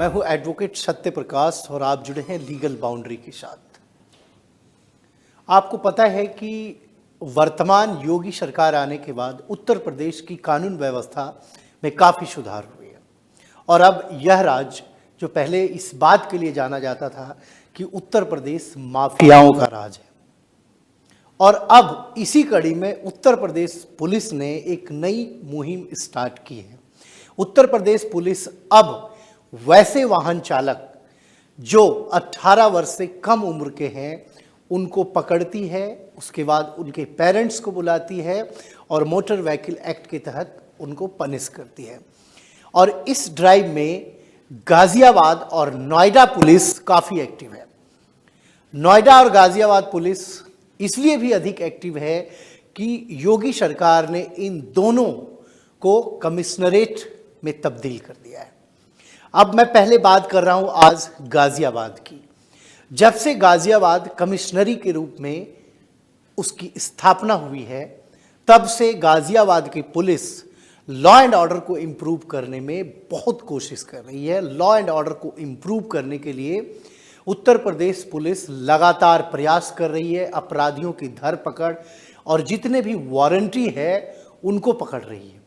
मैं हूं एडवोकेट सत्य प्रकाश और आप जुड़े हैं लीगल बाउंड्री के साथ। आपको पता है कि वर्तमान योगी सरकार आने के बाद उत्तर प्रदेश की कानून व्यवस्था में काफ़ी सुधार हुए हैं और अब यह राज्य जो पहले इस बात के लिए जाना जाता था कि उत्तर प्रदेश माफियाओं का राज है, और अब इसी कड़ी में उत्तर प्रदेश पुलिस ने एक नई मुहिम स्टार्ट की है। उत्तर प्रदेश पुलिस अब वैसे वाहन चालक जो 18 वर्ष से कम उम्र के हैं उनको पकड़ती है, उसके बाद उनके पेरेंट्स को बुलाती है और मोटर व्हीकल एक्ट के तहत उनको पनिश करती है। और इस ड्राइव में गाजियाबाद और नोएडा पुलिस काफ़ी एक्टिव है। नोएडा और गाजियाबाद पुलिस इसलिए भी अधिक एक्टिव है कि योगी सरकार ने इन दोनों को कमिश्नरेट में तब्दील कर दिया है। अब मैं पहले बात कर रहा हूं आज गाजियाबाद की। जब से गाजियाबाद कमिश्नरी के रूप में उसकी स्थापना हुई है, तब से गाजियाबाद की पुलिस लॉ एंड ऑर्डर को इम्प्रूव करने में बहुत कोशिश कर रही है। लॉ एंड ऑर्डर को इम्प्रूव करने के लिए उत्तर प्रदेश पुलिस लगातार प्रयास कर रही है, अपराधियों की धरपकड़ और जितने भी वारंटी है उनको पकड़ रही है।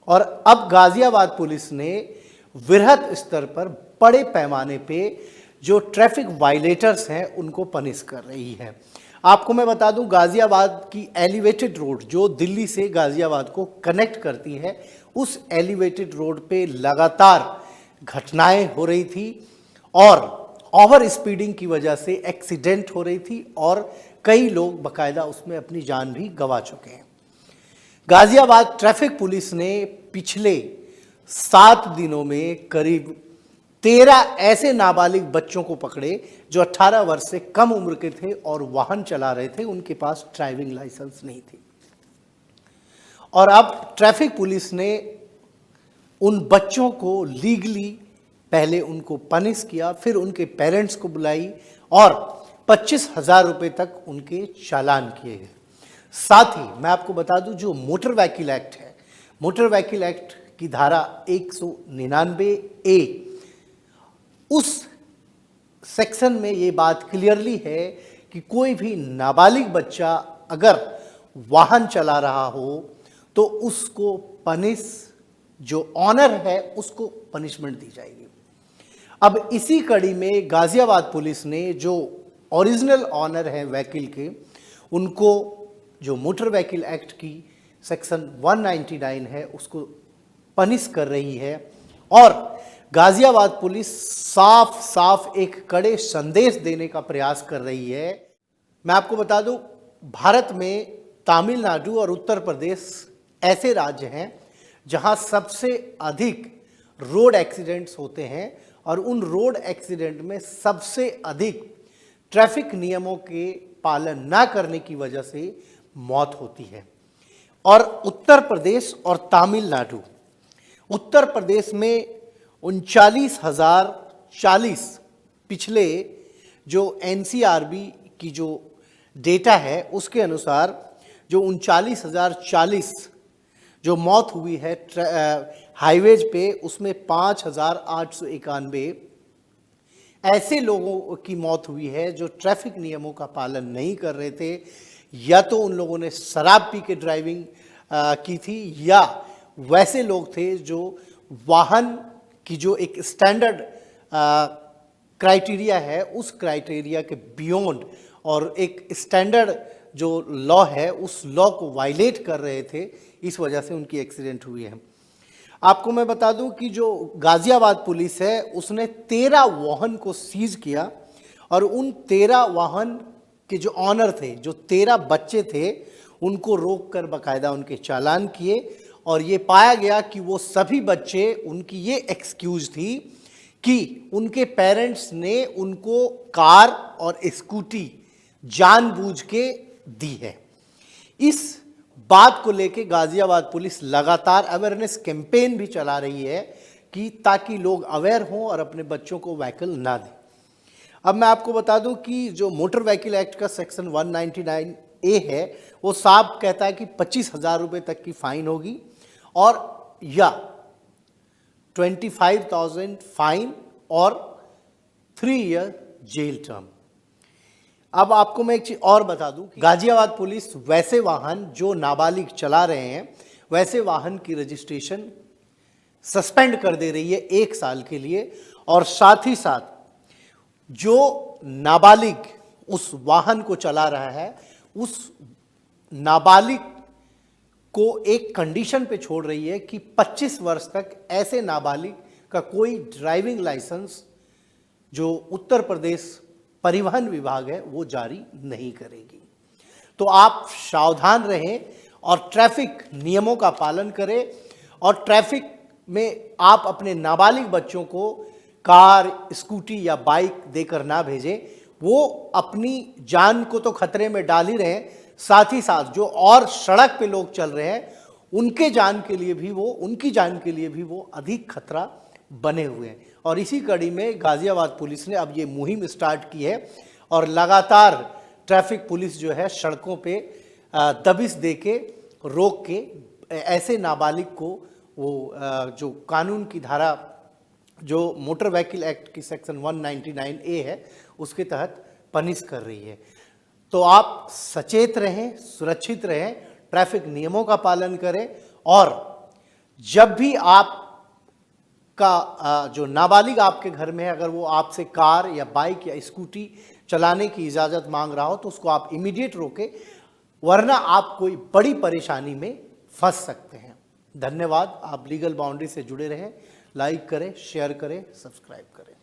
और अब गाजियाबाद पुलिस ने वृहद स्तर पर बड़े पैमाने पे जो ट्रैफिक वायलेटर्स हैं उनको पनिश कर रही है। आपको मैं बता दूं, गाजियाबाद की एलिवेटेड रोड जो दिल्ली से गाजियाबाद को कनेक्ट करती है, उस एलिवेटेड रोड पे लगातार घटनाएं हो रही थी और ओवर स्पीडिंग की वजह से एक्सीडेंट हो रही थी और कई लोग बाकायदा उसमें अपनी जान भी गंवा चुके हैं। गाजियाबाद ट्रैफिक पुलिस ने पिछले 7 दिनों में करीब 13 ऐसे नाबालिग बच्चों को पकड़े जो 18 वर्ष से कम उम्र के थे और वाहन चला रहे थे, उनके पास ड्राइविंग लाइसेंस नहीं थी। और अब ट्रैफिक पुलिस ने उन बच्चों को लीगली पहले उनको पनिश किया, फिर उनके पेरेंट्स को बुलाई और 25,000 रुपये तक उनके चालान किए गए। साथ ही मैं आपको बता दूं, जो मोटर व्हीकल एक्ट है, मोटर व्हीकल एक्ट की धारा 199A, उस सेक्शन में ये बात क्लियरली है कि कोई भी नाबालिग बच्चा अगर वाहन चला रहा हो तो उसको पनिश, जो ऑनर है उसको पनिशमेंट दी जाएगी। अब इसी कड़ी में गाजियाबाद पुलिस ने जो ओरिजिनल ऑनर है व्हीकल के, उनको जो मोटर व्हीकल एक्ट की सेक्शन 199 है उसको पनिश कर रही है। और गाजियाबाद पुलिस साफ साफ एक कड़े संदेश देने का प्रयास कर रही है। मैं आपको बता दूं, भारत में तमिलनाडु और उत्तर प्रदेश ऐसे राज्य हैं जहां सबसे अधिक रोड एक्सीडेंट्स होते हैं और उन रोड एक्सीडेंट में सबसे अधिक ट्रैफिक नियमों के पालन ना करने की वजह से मौत होती है। और उत्तर प्रदेश और तमिलनाडु, उत्तर प्रदेश में 39,040 पिछले जो NCRB की जो डेटा है उसके अनुसार जो 39,040 जो मौत हुई है हाईवेज पे, उसमें 5,891 ऐसे लोगों की मौत हुई है जो ट्रैफिक नियमों का पालन नहीं कर रहे थे, या तो उन लोगों ने शराब पी के ड्राइविंग की थी या वैसे लोग थे जो वाहन की जो एक स्टैंडर्ड क्राइटेरिया है उस क्राइटेरिया के बियॉन्ड और एक स्टैंडर्ड जो लॉ है उस लॉ को वायलेट कर रहे थे, इस वजह से उनकी एक्सीडेंट हुई है। आपको मैं बता दूं कि जो गाजियाबाद पुलिस है उसने 13 वाहन को सीज किया और उन 13 वाहन के जो ऑनर थे, जो 13 बच्चे थे, उनको रोक कर बाकायदा उनके चालान किए। और ये पाया गया कि वो सभी बच्चे, उनकी ये एक्सक्यूज थी कि उनके पेरेंट्स ने उनको कार और स्कूटी जानबूझ के दी है। इस बात को लेके गाजियाबाद पुलिस लगातार अवेयरनेस कैंपेन भी चला रही है कि ताकि लोग अवेयर हों और अपने बच्चों को व्हीकल ना दें। अब मैं आपको बता दूं कि जो मोटर व्हीकल एक्ट का सेक्शन 199A है वो साफ कहता है कि 25,000 रुपये तक की फाइन होगी और या 25,000 फाइन और 3 ईयर जेल टर्म। अब आपको मैं एक चीज और बता दूं कि गाजियाबाद पुलिस वैसे वाहन जो नाबालिग चला रहे हैं, वैसे वाहन की रजिस्ट्रेशन सस्पेंड कर दे रही है 1 साल के लिए, और साथ ही साथ जो नाबालिग उस वाहन को चला रहा है, उस नाबालिग को एक कंडीशन पे छोड़ रही है कि 25 वर्ष तक ऐसे नाबालिग का कोई ड्राइविंग लाइसेंस जो उत्तर प्रदेश परिवहन विभाग है वो जारी नहीं करेगी। तो आप सावधान रहें और ट्रैफिक नियमों का पालन करें, और ट्रैफिक में आप अपने नाबालिग बच्चों को कार, स्कूटी या बाइक देकर ना भेजें। वो अपनी जान को तो खतरे में डाल ही रहे हैं, साथ ही साथ जो और सड़क पे लोग चल रहे हैं उनकी जान के लिए भी वो अधिक खतरा बने हुए हैं। और इसी कड़ी में गाजियाबाद पुलिस ने अब ये मुहिम स्टार्ट की है, और लगातार ट्रैफिक पुलिस जो है सड़कों पे दबिश दे के रोक के ऐसे नाबालिग को वो जो कानून की धारा, जो मोटर व्हीकल एक्ट की सेक्शन 199A है, उसके तहत पनिश कर रही है। तो आप सचेत रहें, सुरक्षित रहें, ट्रैफिक नियमों का पालन करें, और जब भी आप का जो नाबालिग आपके घर में है, अगर वो आपसे कार या बाइक या स्कूटी चलाने की इजाज़त मांग रहा हो तो उसको आप इमीडिएट रोकें, वरना आप कोई बड़ी परेशानी में फंस सकते हैं। धन्यवाद। आप लीगल बाउंड्री से जुड़े रहें, लाइक करें, शेयर करें, सब्सक्राइब करें।